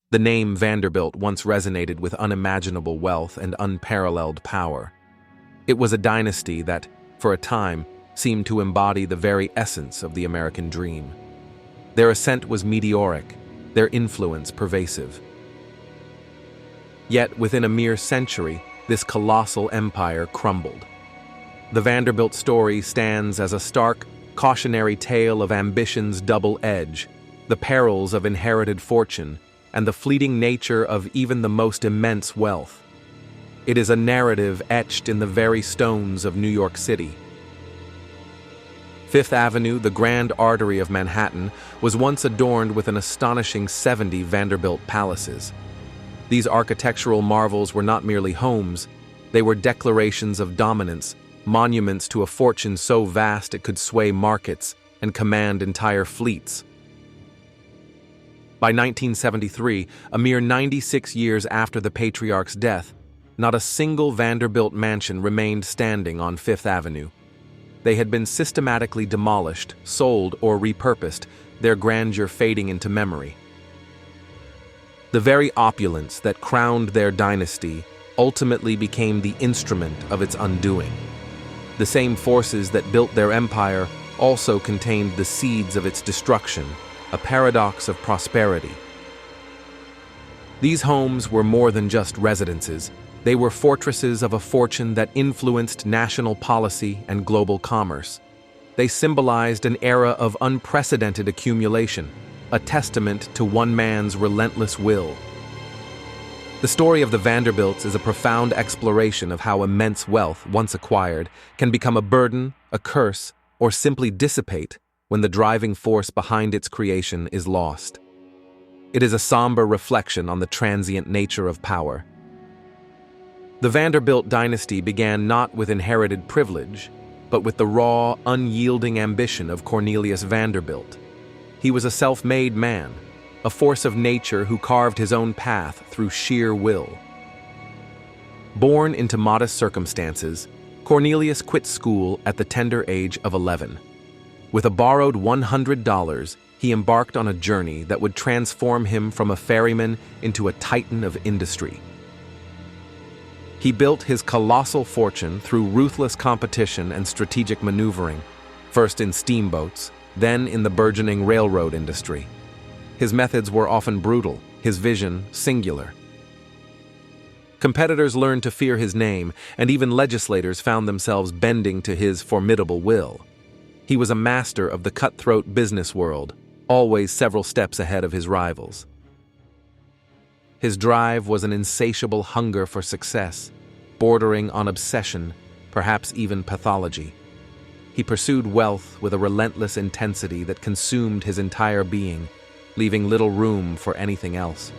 The name Vanderbilt once resonated with unimaginable wealth and unparalleled power. It was a dynasty that, for a time, seemed to embody the very essence of the American dream. Their ascent was meteoric, their influence pervasive. Yet, within a mere century, this colossal empire crumbled. The Vanderbilt story stands as a stark, cautionary tale of ambition's double edge, the perils of inherited fortune, and the fleeting nature of even the most immense wealth. It is a narrative etched in the very stones of New York City. Fifth Avenue, the grand artery of Manhattan, was once adorned with an astonishing 70 Vanderbilt palaces. These architectural marvels were not merely homes, they were declarations of dominance, monuments to a fortune so vast it could sway markets and command entire fleets. By 1973, a mere 96 years after the patriarch's death, not a single Vanderbilt mansion remained standing on Fifth Avenue. They had been systematically demolished, sold, or repurposed, their grandeur fading into memory. The very opulence that crowned their dynasty ultimately became the instrument of its undoing. The same forces that built their empire also contained the seeds of its destruction, a paradox of prosperity. These homes were more than just residences. They were fortresses of a fortune that influenced national policy and global commerce. They symbolized an era of unprecedented accumulation, a testament to one man's relentless will. The story of the Vanderbilts is a profound exploration of how immense wealth, once acquired, can become a burden, a curse, or simply dissipate when the driving force behind its creation is lost. It is a somber reflection on the transient nature of power. The Vanderbilt dynasty began not with inherited privilege, but with the raw, unyielding ambition of Cornelius Vanderbilt. He was a self-made man, a force of nature who carved his own path through sheer will. Born into modest circumstances, Cornelius quit school at the tender age of 11. With a borrowed $100, he embarked on a journey that would transform him from a ferryman into a titan of industry. He built his colossal fortune through ruthless competition and strategic maneuvering, first in steamboats, then in the burgeoning railroad industry. His methods were often brutal, his vision singular. Competitors learned to fear his name, and even legislators found themselves bending to his formidable will. He was a master of the cutthroat business world, always several steps ahead of his rivals. His drive was an insatiable hunger for success, bordering on obsession, perhaps even pathology. He pursued wealth with a relentless intensity that consumed his entire being, leaving little room for anything else.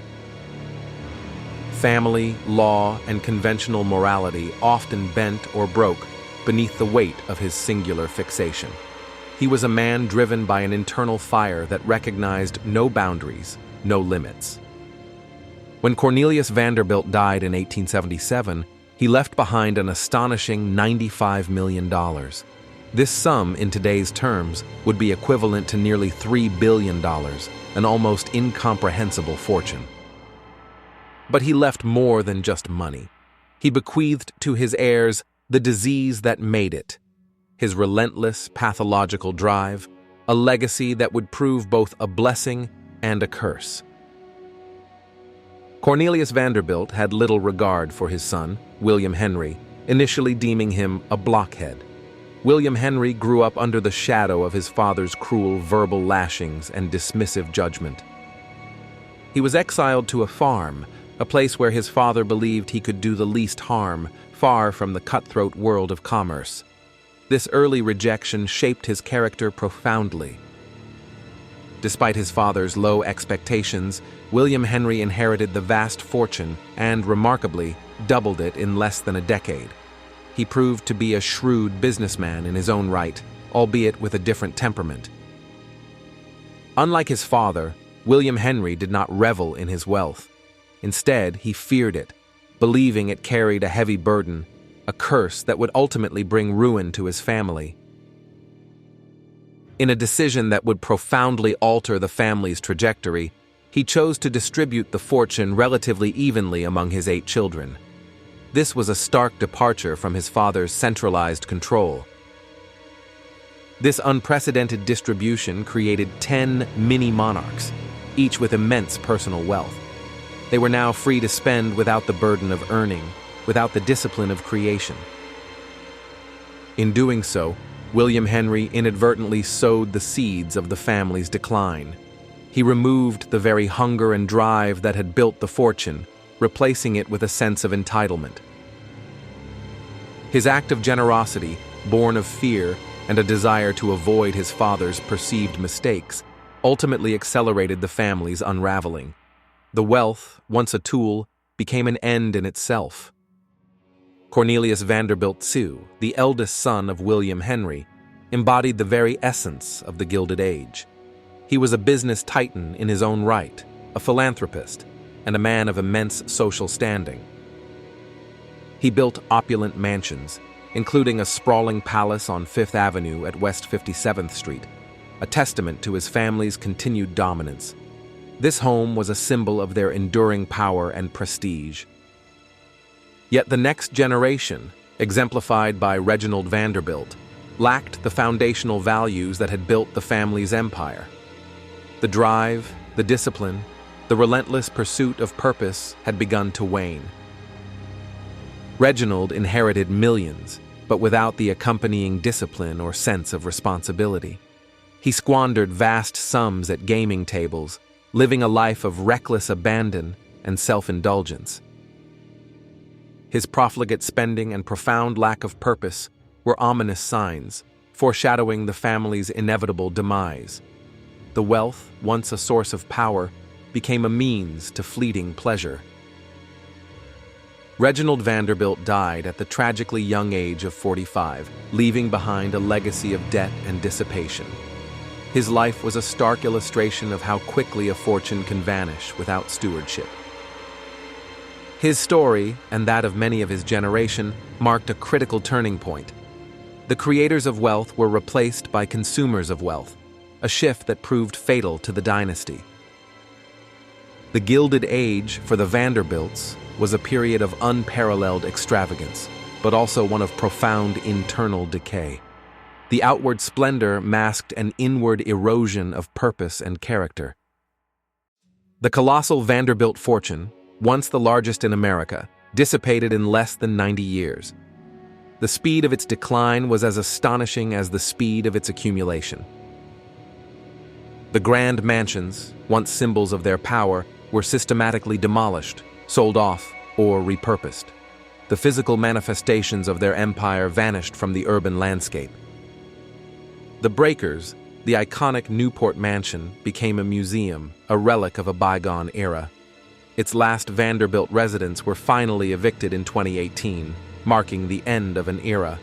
Family, law, and conventional morality often bent or broke beneath the weight of his singular fixation. He was a man driven by an internal fire that recognized no boundaries, no limits. When Cornelius Vanderbilt died in 1877, he left behind an astonishing $95 million. This sum, in today's terms, would be equivalent to nearly $3 billion, an almost incomprehensible fortune. But he left more than just money. He bequeathed to his heirs the disease that made it, his relentless, pathological drive, a legacy that would prove both a blessing and a curse. Cornelius Vanderbilt had little regard for his son, William Henry, initially deeming him a blockhead. William Henry grew up under the shadow of his father's cruel verbal lashings and dismissive judgment. He was exiled to a farm, a place where his father believed he could do the least harm, far from the cutthroat world of commerce. This early rejection shaped his character profoundly. Despite his father's low expectations, William Henry inherited the vast fortune and, remarkably, doubled it in less than a decade. He proved to be a shrewd businessman in his own right, albeit with a different temperament. Unlike his father, William Henry did not revel in his wealth. Instead, he feared it, believing it carried a heavy burden, a curse that would ultimately bring ruin to his family. In a decision that would profoundly alter the family's trajectory, He chose to distribute the fortune relatively evenly among his 8 children. This was a stark departure from his father's centralized control. This unprecedented distribution created 10 mini-monarchs, each with immense personal wealth. They were now free to spend without the burden of earning, without the discipline of creation. In doing so, William Henry inadvertently sowed the seeds of the family's decline. He removed the very hunger and drive that had built the fortune, replacing it with a sense of entitlement. His act of generosity, born of fear and a desire to avoid his father's perceived mistakes, ultimately accelerated the family's unraveling. The wealth, once a tool, became an end in itself. Cornelius Vanderbilt, the eldest son of William Henry, embodied the very essence of the Gilded Age. He was a business titan in his own right, a philanthropist, and a man of immense social standing. He built opulent mansions, including a sprawling palace on Fifth Avenue at West 57th Street, a testament to his family's continued dominance. This home was a symbol of their enduring power and prestige. Yet the next generation, exemplified by Reginald Vanderbilt, lacked the foundational values that had built the family's empire. The drive, the discipline, the relentless pursuit of purpose had begun to wane. Reginald inherited millions, but without the accompanying discipline or sense of responsibility. He squandered vast sums at gaming tables, living a life of reckless abandon and self-indulgence. His profligate spending and profound lack of purpose were ominous signs, foreshadowing the family's inevitable demise. The wealth, once a source of power, became a means to fleeting pleasure. Reginald Vanderbilt died at the tragically young age of 45, leaving behind a legacy of debt and dissipation. His life was a stark illustration of how quickly a fortune can vanish without stewardship. His story, and that of many of his generation, marked a critical turning point. The creators of wealth were replaced by consumers of wealth, a shift that proved fatal to the dynasty. The Gilded Age for the Vanderbilts was a period of unparalleled extravagance, but also one of profound internal decay. The outward splendor masked an inward erosion of purpose and character. The colossal Vanderbilt fortune, once the largest in America, dissipated in less than 90 years. The speed of its decline was as astonishing as the speed of its accumulation. The grand mansions, once symbols of their power, were systematically demolished, sold off, or repurposed. The physical manifestations of their empire vanished from the urban landscape. The Breakers, the iconic Newport mansion, became a museum, a relic of a bygone era. Its last Vanderbilt residents were finally evicted in 2018, marking the end of an era.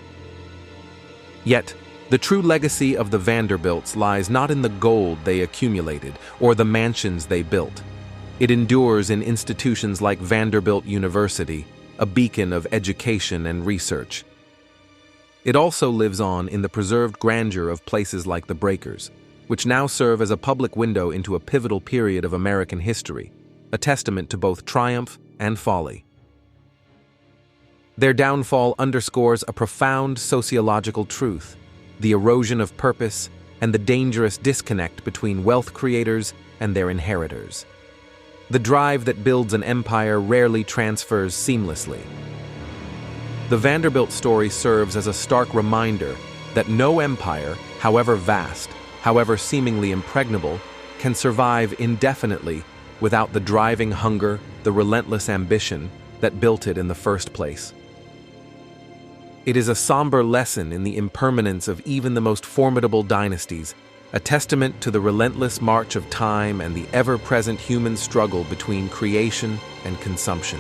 Yet, the true legacy of the Vanderbilts lies not in the gold they accumulated or the mansions they built. It endures in institutions like Vanderbilt University, a beacon of education and research. It also lives on in the preserved grandeur of places like the Breakers, which now serve as a public window into a pivotal period of American history, a testament to both triumph and folly. Their downfall underscores a profound sociological truth: the erosion of purpose and the dangerous disconnect between wealth creators and their inheritors. The drive that builds an empire rarely transfers seamlessly. The Vanderbilt story serves as a stark reminder that no empire, however vast, however seemingly impregnable, can survive indefinitely without the driving hunger, the relentless ambition that built it in the first place. It is a somber lesson in the impermanence of even the most formidable dynasties, a testament to the relentless march of time and the ever-present human struggle between creation and consumption.